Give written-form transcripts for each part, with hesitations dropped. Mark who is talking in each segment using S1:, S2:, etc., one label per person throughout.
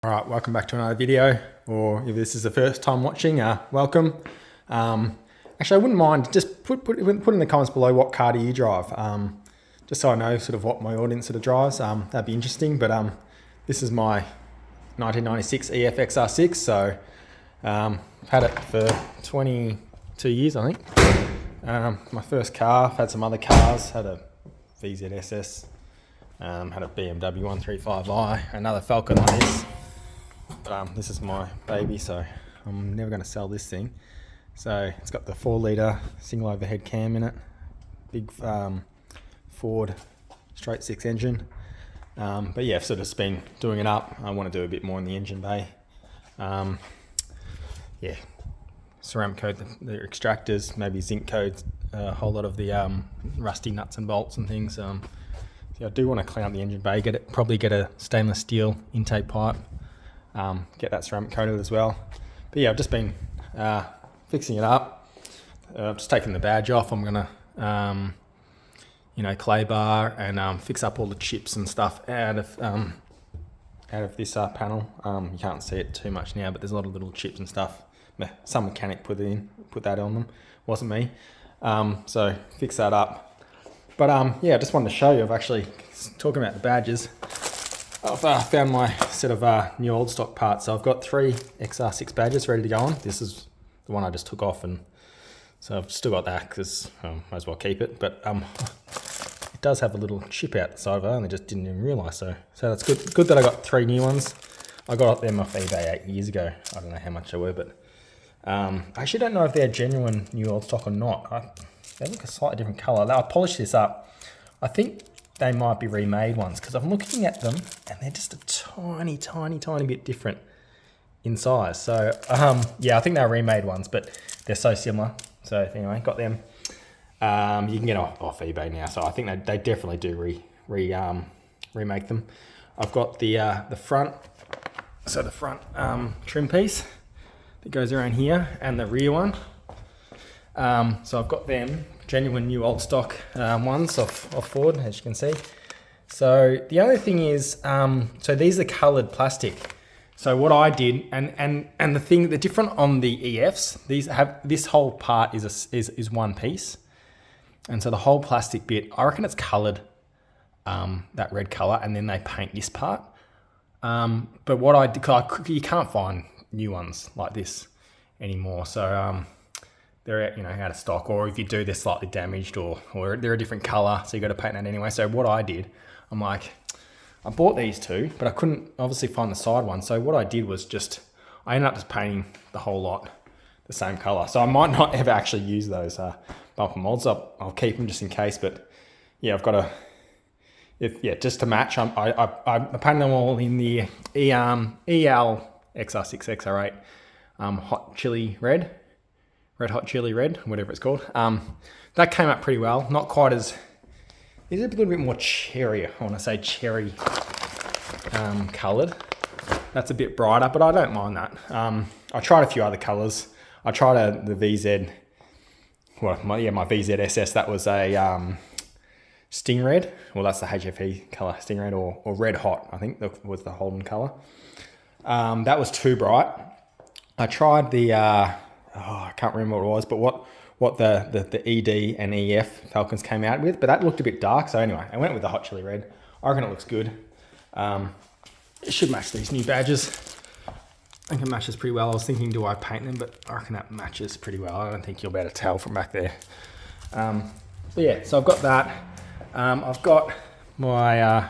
S1: All right, welcome back to another video, or if this is the first time watching, welcome. Actually, I wouldn't mind, just put in the comments below what car do you drive, just so I know sort of what my audience sort of drives. That'd be interesting, but this is my 1996 EF XR6, so I've had it for 22 years, I think. My first car, I've had some other cars, had a VZSS, had a BMW 135i, another Falcon like this. But this is my baby, so I'm never going to sell this thing. So it's got the 4-litre single overhead cam in it, big Ford straight 6 engine. But yeah, I've sort of just been doing it up. I want to do a bit more in the engine bay. Yeah, ceramic coat the extractors, maybe zinc coat a whole lot of the rusty nuts and bolts and things. So I do want to clean up the engine bay, probably get a stainless steel intake pipe, get that ceramic coated as well. But yeah, I've just been fixing it up. I've just taken the badge off. I'm gonna clay bar and fix up all the chips and stuff out of this panel. You can't see it too much now, but there's a lot of little chips and stuff. Some mechanic put that on them. Wasn't me. So fix that up. But yeah, I just wanted to show you, I've actually, talking about the badges, I've found my set of new old stock parts. So I've got 3 XR6 badges ready to go on. This is the one I just took off, and so I've still got that because I might as well keep it. But it does have a little chip out the side of it. I only just didn't even realise. So that's good. Good that I got 3 new ones. I got them off eBay 8 years ago. I don't know how much they were, but I actually don't know if they're genuine new old stock or not. They look a slightly different colour. I polished this up. I think they might be remade ones because I'm looking at them and they're just a tiny bit different in size. So yeah, I think they're remade ones, but they're so similar. So anyway, got them. You can get off eBay now. So I think they definitely do remake them. I've got the front, so the front trim piece that goes around here, and the rear one. So I've got them, genuine new old stock ones off Ford, as you can see. So the other thing is, so these are coloured plastic. So what I did, and the different on the EFs, this whole part is one piece, and so the whole plastic bit, I reckon it's coloured that red colour, and then they paint this part. But what I did, you can't find new ones like this anymore. So they're out of stock, or if you do, they're slightly damaged, or they're a different color, so you got to paint that anyway. So what I did, I'm like, I bought these 2, but I couldn't obviously find the side one. So what I did was I ended up just painting the whole lot the same color. So I might not ever actually use those bumper molds. I'll keep them just in case. But yeah, I've got just to match. I painted them all in the EL XR6 XR8 hot chili red. Red hot chili red, whatever it's called. That came up pretty well. Not quite as, it's a little bit more cherry, I want to say cherry coloured. That's a bit brighter, but I don't mind that. I tried a few other colours. I tried the VZ, my VZSS, that was a Sting Red. Well, that's the HFE colour, Sting Red, or Red Hot, I think was the Holden colour. That was too bright. I tried the, I can't remember what it was, but what the ED and EF Falcons came out with, but that looked a bit dark. So anyway, I went with the hot chili red. I reckon it looks good. It should match these new badges. I think it matches pretty well. I was thinking, do I paint them? But I reckon that matches pretty well. I don't think you'll be able to tell from back there. But yeah, so I've got that. I've got my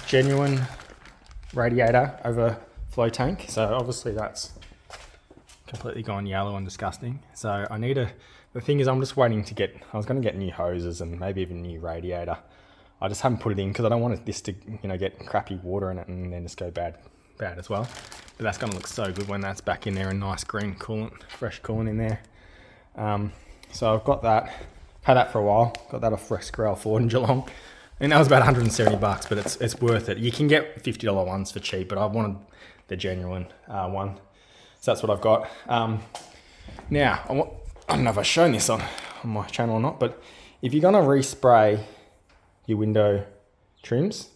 S1: genuine radiator overflow tank. So obviously that's completely gone yellow and disgusting. So I need the thing is, I'm just waiting to I was going to get new hoses and maybe even new radiator. I just haven't put it in because I don't want this to, get crappy water in it and then just go bad as well. But that's going to look so good when that's back in there, and nice green coolant, fresh coolant in there. So I've got that, had that for a while. Got that off Rex Corral Ford in Geelong. And that was about $170, but it's worth it. You can get $50 ones for cheap, but I wanted the genuine one. So that's what I've got. Now, I don't know if I've shown this on my channel or not, but if you're going to respray your window trims,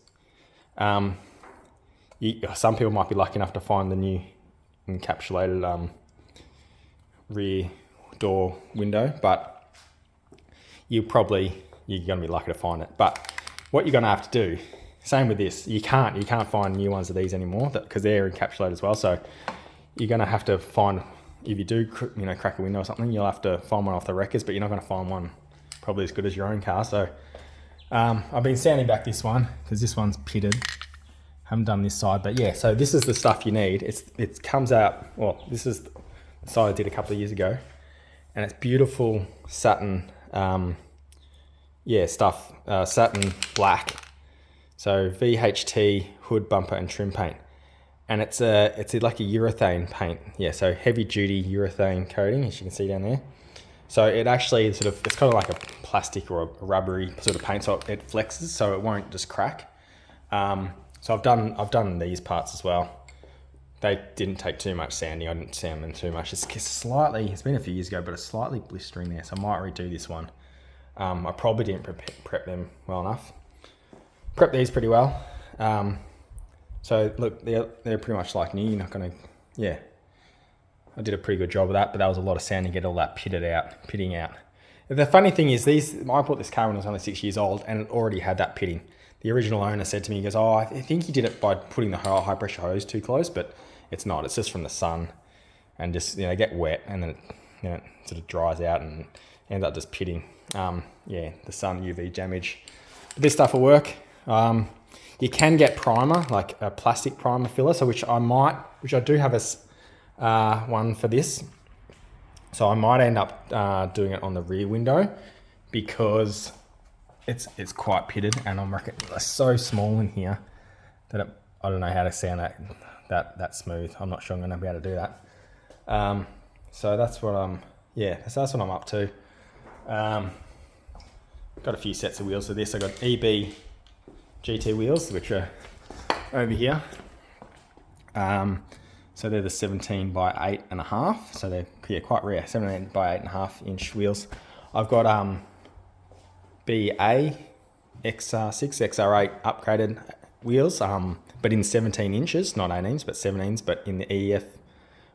S1: some people might be lucky enough to find the new encapsulated rear door window, but you're going to be lucky to find it. But what you're going to have to do, same with this, you can't find new ones of these anymore because they're encapsulated as well. So you're going to have to find, if you do crack a window or something, you'll have to find one off the wreckers, but you're not going to find one probably as good as your own car. So I've been sanding back this one because this one's pitted. Haven't done this side, but yeah, so this is the stuff you need. It comes out, well, this is the side I did a couple of years ago, and it's beautiful satin, stuff, satin black. So VHT hood, bumper, and trim paint, and it's like a urethane paint. Yeah, so heavy duty urethane coating, as you can see down there. So it actually it's kind of like a plastic or a rubbery sort of paint, so it flexes, so it won't just crack. So I've done these parts as well. They didn't take too much sanding. I didn't sand them too much. It's been a few years ago, but it's slightly blistering there, so I might redo this one. I probably didn't prep them well enough. Prep these pretty well. So look, they're pretty much like new. You're not gonna, yeah. I did a pretty good job of that, but that was a lot of sanding to get all that pitting out. The funny thing is I bought this car when I was only 6 years old, and it already had that pitting. The original owner said to me, he goes, "Oh, I think you did it by putting the high pressure hose too close, but it's not. It's just from the sun and just, get wet, and then it sort of dries out and ends up just pitting. The sun UV damage. But this stuff will work. You can get primer, like a plastic primer filler, so which I do have one for this. So I might end up doing it on the rear window because it's quite pitted, and I'm reckon it's so small in here that I don't know how to sand that smooth. I'm not sure I'm going to be able to do that. So that's what that's what I'm up to. Got a few sets of wheels for this. I got EB GT wheels, which are over here. So they're the 17 by 8.5. So they're quite rare, 17 by 8.5 inch wheels. I've got BA XR6 XR8 upgraded wheels, but in 17 inches, not 18s, but 17s, but in the EF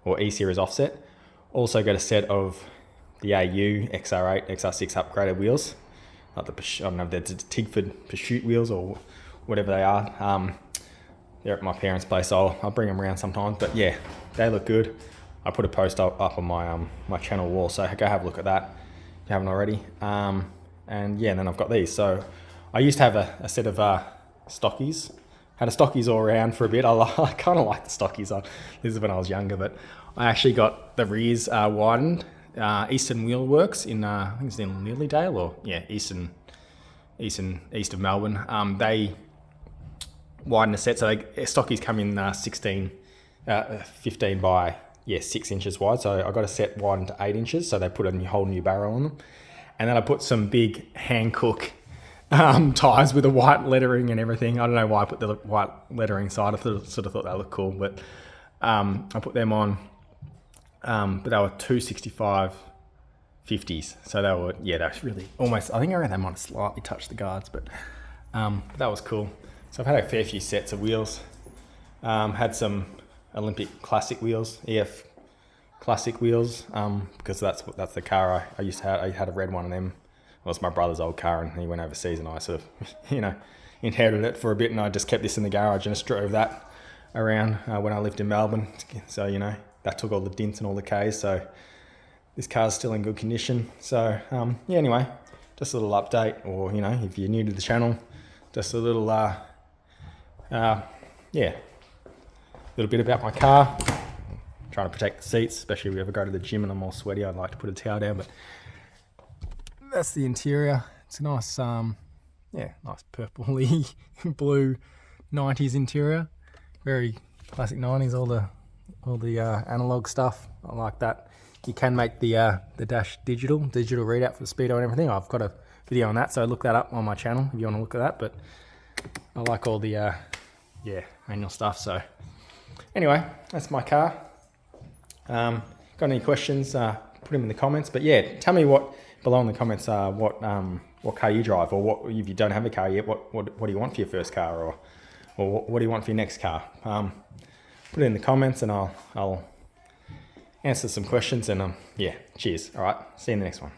S1: or E series offset. Also got a set of the AU XR8 XR6 upgraded wheels, like I don't know if they're Tickford Pursuit wheels or whatever they are. They're at my parents' place, so I'll bring them around sometimes. But yeah, they look good. I put a post up on my channel wall, so go have a look at that if you haven't already. And then I've got these. So I used to have a set of stockies. Had a stockies all around for a bit. I kind of like the stockies. This is when I was younger, but I actually got the rears widened. Eastern Wheel Works in I think it's in Lilydale, or east of Melbourne. They widen the set, so stockies come in 15 by 6 inches wide. So I got a set widened to 8 inches. So they put a whole new barrel on them. And then I put some big Hankook tires with the white lettering and everything. I don't know why I put the white lettering side. I sort of thought they looked cool, but I put them on. But they were 265 50s. So they were really almost, I think they might have slightly touched the guards, but that was cool. So I've had a fair few sets of wheels. Had some Olympic classic wheels, EF classic wheels, because that's the car I used to have. I had a red one of them. Well, it's my brother's old car, and he went overseas, and I sort of, inherited it for a bit, and I just kept this in the garage and just drove that around when I lived in Melbourne. So, that took all the dints and all the Ks, so this car's still in good condition. So, anyway, just a little update, or, if you're new to the channel, just a little, little bit about my car. Trying to protect the seats, especially if we ever go to the gym and I'm all sweaty. I'd like to put a towel down, but that's the interior. It's a nice, nice purpley blue 90s interior. Very classic 90s. All the analog stuff. I like that. You can make the dash digital readout for the speedo and everything. I've got a video on that, so look that up on my channel if you want to look at that. But I like all the manual stuff. So anyway, that's my car. Got any questions, put them in the comments. But tell me below in the comments what car you drive, or what if you don't have a car yet, what do you want for your first car, or or what do you want for your next car? Put it in the comments and I'll answer some questions, and yeah, cheers. All right, see you in the next one.